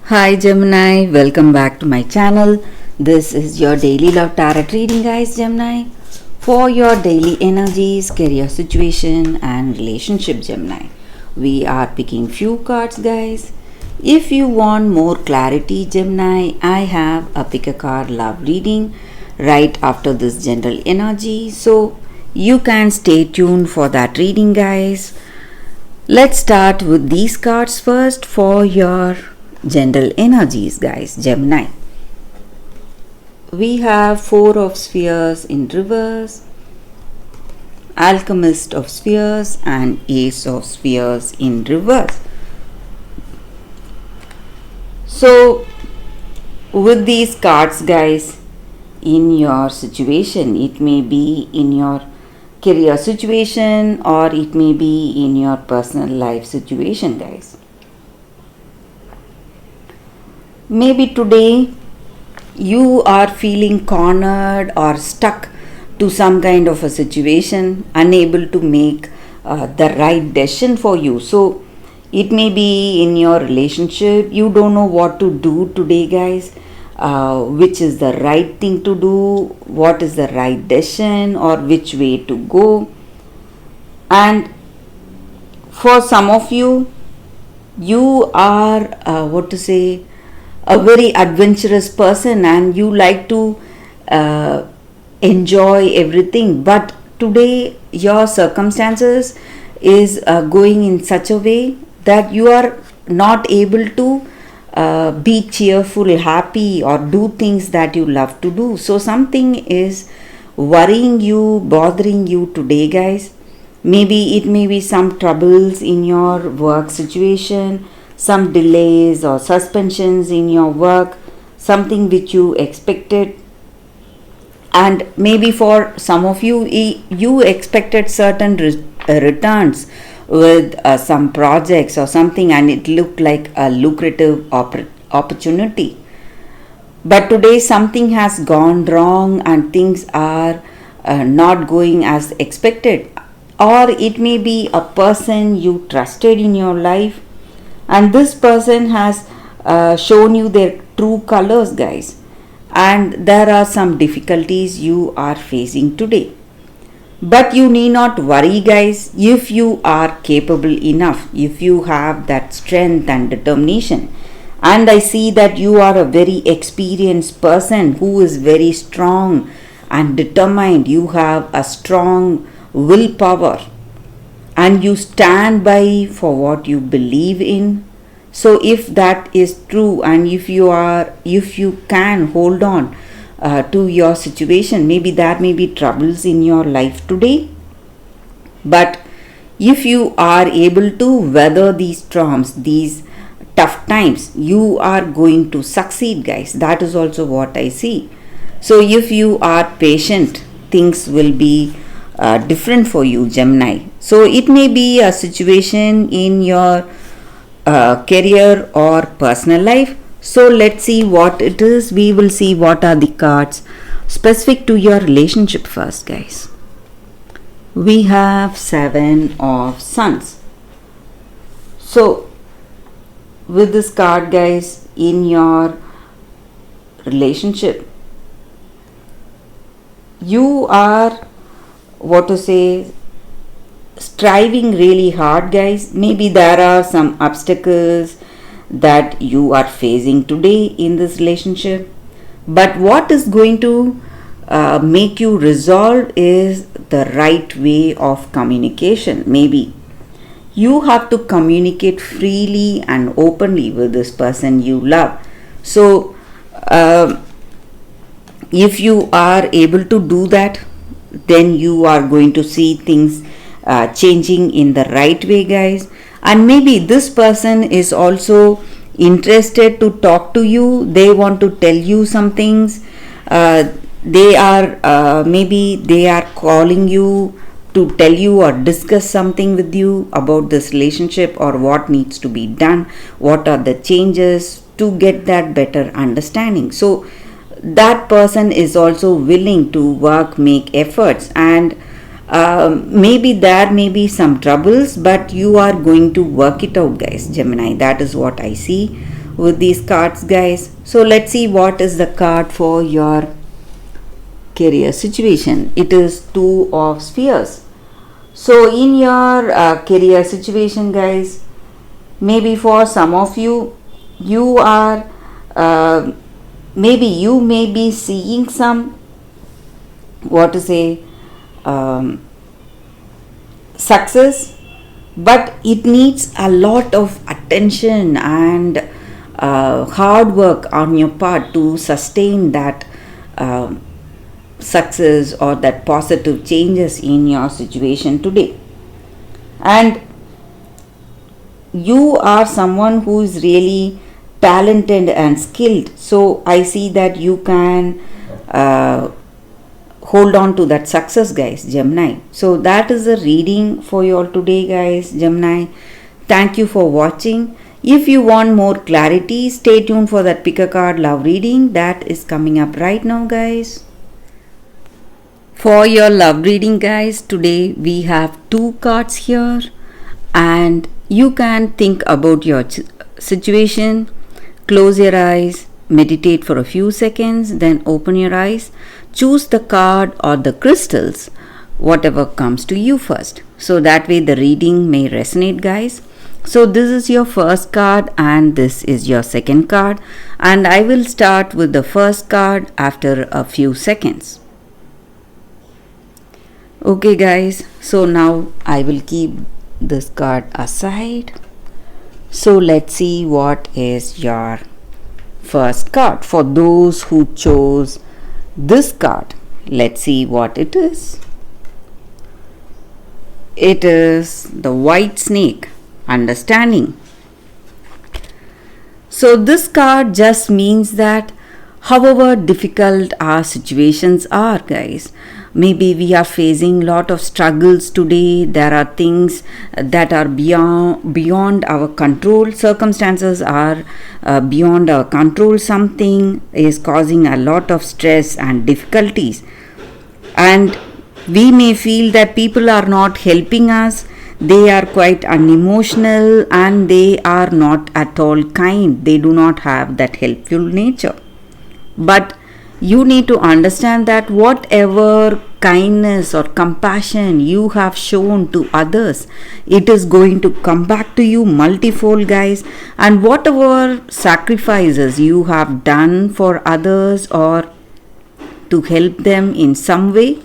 Hi Gemini, welcome back to my channel. This is your daily love tarot reading, guys. Gemini, for your daily energies, career situation and relationship. Gemini, we are picking few cards, guys. If you want more clarity, Gemini, I have a pick a card love reading right after this general energy, so you can stay tuned for that reading, guys. Let's start with these cards first for your general energies, guys. Gemini, we have Four of Spheres in reverse, Alchemist of Spheres and Ace of Spheres in reverse. So with these cards, guys, in your situation, it may be in your career situation or it may be in your personal life situation, guys. Maybe today you are feeling cornered or stuck to some kind of a situation, unable to make the right decision for you. So it may be in your relationship, you don't know what to do today, guys. Which is the right thing to do, what is the right decision, or which way to go. And for some of you, you are a very adventurous person and you like to enjoy everything, but today your circumstances is going in such a way that you are not able to be cheerful, happy, or do things that you love to do. So something is worrying you, bothering you today, guys. Maybe it may be some troubles in your work situation, some delays or suspensions in your work, something which you expected. And maybe for some of you, you expected certain returns with some projects or something, and it looked like a lucrative opportunity. But today something has gone wrong and things are not going as expected. Or it may be a person you trusted in your life, and this person has shown you their true colors, guys. And there are some difficulties you are facing today. But you need not worry, guys, if you are capable enough, if you have that strength and determination. And I see that you are a very experienced person who is very strong and determined. You have a strong willpower and you stand by for what you believe in. So if that is true, and if you can hold on to your situation, maybe there may be troubles in your life today, but if you are able to weather these storms, these tough times, you are going to succeed, guys. That is also what I see. So if you are patient, things will be different for you, Gemini. So it may be a situation in your career or personal life. So let's see what it is. We will see what are the cards specific to your relationship first, guys. We have Seven of Suns. So with this card, guys, in your relationship, you are striving really hard, guys. Maybe there are some obstacles that you are facing today in this relationship, but what is going to make you resolve is the right way of communication. Maybe you have to communicate freely and openly with this person you love. So if you are able to do that, then you are going to see things changing in the right way, guys. And maybe this person is also interested to talk to you. They want to tell you some things. Maybe they are calling you to tell you or discuss something with you about this relationship, or what needs to be done, what are the changes to get that better understanding. So that person is also willing to work, make efforts, and maybe there may be some troubles, but you are going to work it out, guys, Gemini. That is what I see with these cards, guys. So let's see what is the card for your career situation. It is Two of Spheres. So in your career situation, guys, maybe for some of you, you are maybe you may be seeing some, what to say, success, but it needs a lot of attention and hard work on your part to sustain that success or that positive changes in your situation today. And you are someone who is really talented and skilled, so I see that you can hold on to that success, guys, Gemini. So that is the reading for you all today, guys, Gemini. Thank you for watching. If you want more clarity, stay tuned for that pick a card love reading that is coming up right now, guys. For your love reading, guys, today we have two cards here, and you can think about your situation, close your eyes, meditate for a few seconds, then open your eyes, choose the card or the crystals, whatever comes to you first. So that way the reading may resonate, guys. So this is your first card and this is your second card, and I will start with the first card after a few seconds. Okay, guys, so now I will keep this card aside. So let's see what is your first card. For those who chose this card, let's see what it is. It is the white snake, understanding. So this card just means that however difficult our situations are, guys, maybe we are facing lot of struggles today, there are things that are beyond our control, circumstances are beyond our control, something is causing a lot of stress and difficulties, and we may feel that people are not helping us, they are quite unemotional and they are not at all kind, they do not have that helpful nature. But you need to understand that whatever kindness or compassion you have shown to others, it is going to come back to you multifold, guys. And whatever sacrifices you have done for others or to help them in some way,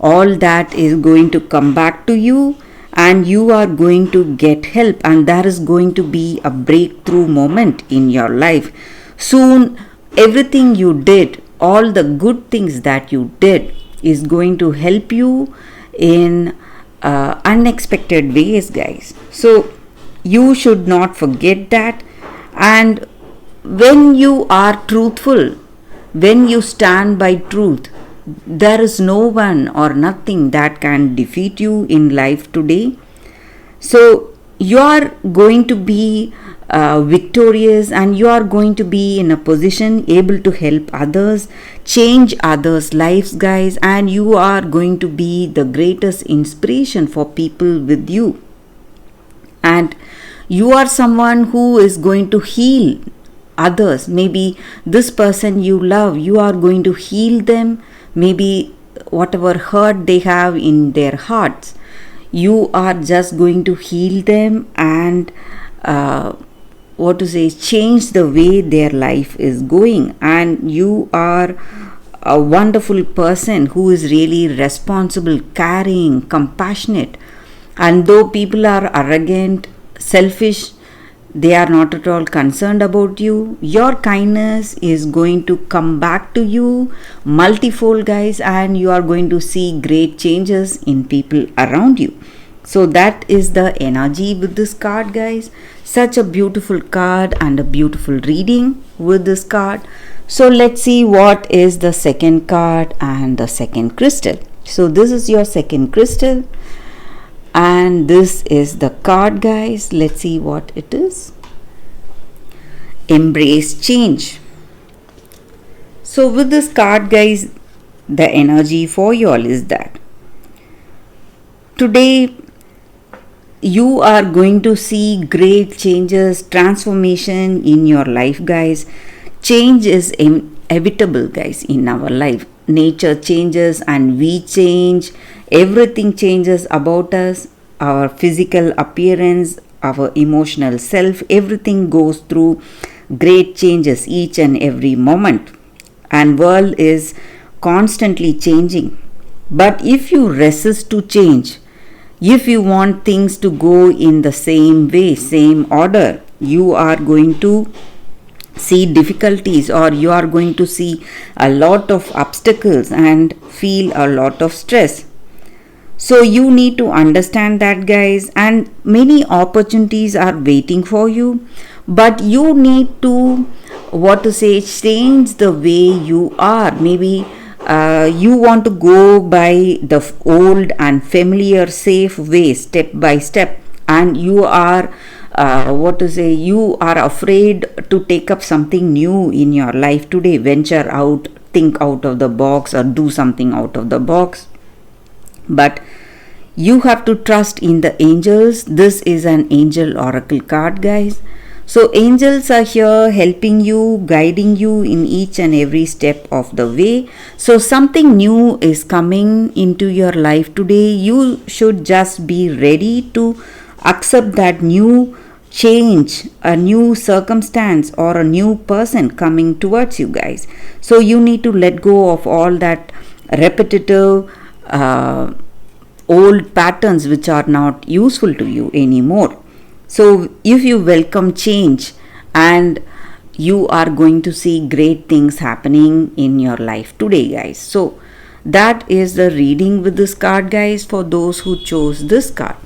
all that is going to come back to you and you are going to get help, and there is going to be a breakthrough moment in your life. Soon everything you did, all the good things that you did is going to help you in unexpected ways, guys. So you should not forget that. And when you are truthful, when you stand by truth, there is no one or nothing that can defeat you in life today. So you are going to be victorious and you are going to be in a position able to help others, change others' lives, guys, and you are going to be the greatest inspiration for people with you. And you are someone who is going to heal others. Maybe this person you love, you are going to heal them, maybe whatever hurt they have in their hearts, you are just going to heal them and change the way their life is going. And you are a wonderful person who is really responsible, caring, compassionate. And though people are arrogant, selfish, they are not at all concerned about you, your kindness is going to come back to you multifold, guys, and you are going to see great changes in people around you. So that is the energy with this card, guys. Such a beautiful card and a beautiful reading with this card. So let's see what is the second card and the second crystal. So this is your second crystal and this is the card, guys. Let's see what it is. Embrace change. So with this card, guys, the energy for you all is that today you are going to see great changes, transformation in your life, guys. Change is inevitable, guys, in our life. Nature changes and we change. Everything changes about us, our physical appearance, our emotional self. Everything goes through great changes each and every moment. And world is constantly changing. But if you resist to change, if you want things to go in the same way, same order, you are going to see difficulties, or you are going to see a lot of obstacles and feel a lot of stress. So you need to understand that, guys, and many opportunities are waiting for you, but you need to, what to say, change the way you are. Maybe you want to go by the old and familiar safe way, step by step, and you are what to say, you are afraid to take up something new in your life today, venture out, think out of the box, or do something out of the box. But you have to trust in the angels. This is an angel oracle card, guys. So angels are here helping you, guiding you in each and every step of the way. So something new is coming into your life today. You should just be ready to accept that new change, a new circumstance, or a new person coming towards you, guys. So you need to let go of all that repetitive old patterns which are not useful to you anymore. So if you welcome change, and you are going to see great things happening in your life today, guys. So that is the reading with this card, guys, for those who chose this card.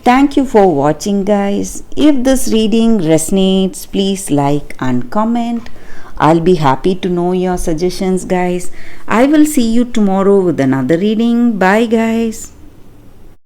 Thank you for watching, guys. If this reading resonates, please like and comment. I'll be happy to know your suggestions, guys. I will see you tomorrow with another reading. Bye, guys.